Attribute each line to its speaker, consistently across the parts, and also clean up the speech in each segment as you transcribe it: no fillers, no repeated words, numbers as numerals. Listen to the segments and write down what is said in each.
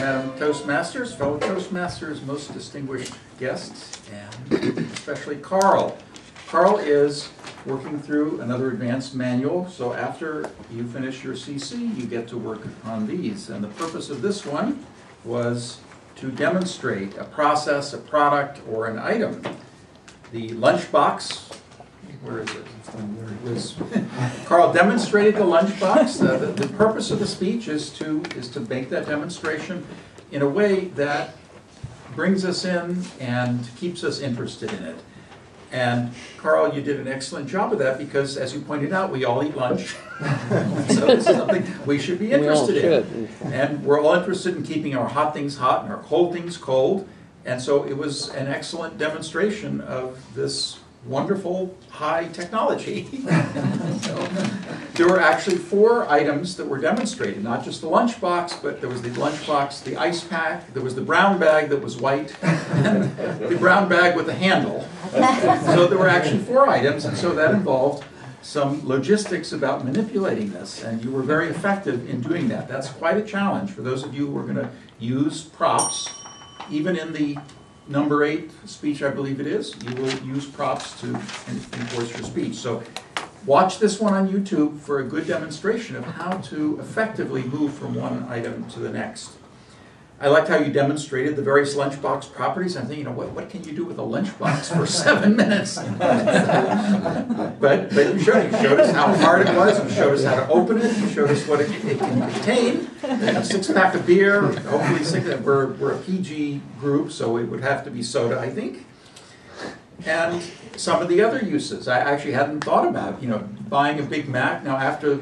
Speaker 1: Madam Toastmasters, fellow Toastmasters, most distinguished guests, and especially Carl. Carl is working through another advanced manual, so after you finish your CC, you get to work on these. And the purpose of this one was to demonstrate a process, a product, or an item. The lunchbox, where is it? Carl demonstrated the lunchbox. The purpose of the speech is to make that demonstration in a way that brings us in and keeps us interested in it. And Carl, you did an excellent job of that because, as you pointed out, we all eat lunch. So this is something we should be interested in. And we're all interested in keeping our hot things hot and our cold things cold. And so it was an excellent demonstration of this wonderful high technology. So, there were actually 4 items that were demonstrated, not just the lunchbox, but there was the lunchbox, the ice pack, there was the brown bag that was white, and the brown bag with a handle. So there were actually 4 items, and so that involved some logistics about manipulating this, and you were very effective in doing that. That's quite a challenge for those of you who are going to use props, even in the number 8 speech, I believe it is, you will use props to enforce your speech. So watch this one on YouTube for a good demonstration of how to effectively move from one item to the next. I liked how you demonstrated the various lunchbox properties. I'm thinking, what can you do with a lunchbox for 7 minutes? but you showed us how hard it was. You showed us how to open it. You showed us what it can contain. And a 6-pack of beer. Hopefully, we're a PG group, so it would have to be soda, I think. And some of the other uses I actually hadn't thought about. Buying a Big Mac. Now, after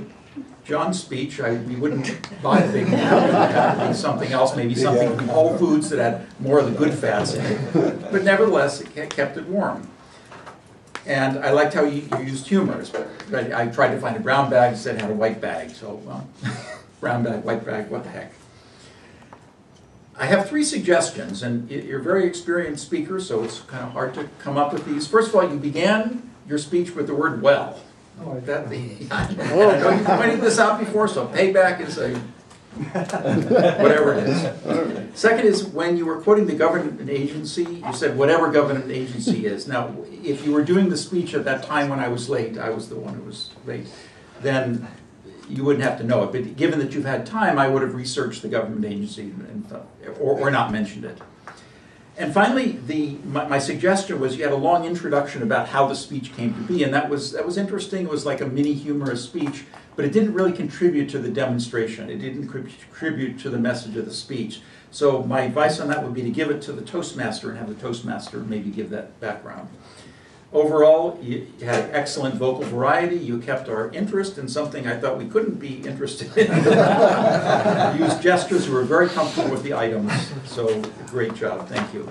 Speaker 1: John's speech, we wouldn't buy a Big Mac. It would have to be something else, maybe something from Whole Foods that had more of the good fats in it. But nevertheless, it kept it warm. And I liked how you used humor. I tried to find a brown bag, instead had a white bag. So, well, brown bag, white bag, what the heck. I have 3 suggestions, and you're a very experienced speaker, so it's kind of hard to come up with these. First of all, you began your speech with the word "well." I know you've pointed this out before, so payback is a whatever it is. Second is when you were quoting the government agency, you said whatever government agency is. Now, if you were doing the speech at that time when I was late, I was the one who was late, then you wouldn't have to know it. But given that you've had time, I would have researched the government agency or not mentioned it. And finally, my suggestion was you had a long introduction about how the speech came to be, and that was interesting. It was like a mini humorous speech, but it didn't really contribute to the demonstration. It didn't contribute to the message of the speech. So my advice on that would be to give it to the Toastmaster and have the Toastmaster maybe give that background. Overall, you had excellent vocal variety. You kept our interest in something I thought we couldn't be interested in. You used gestures. You were very comfortable with the items. So great job. Thank you.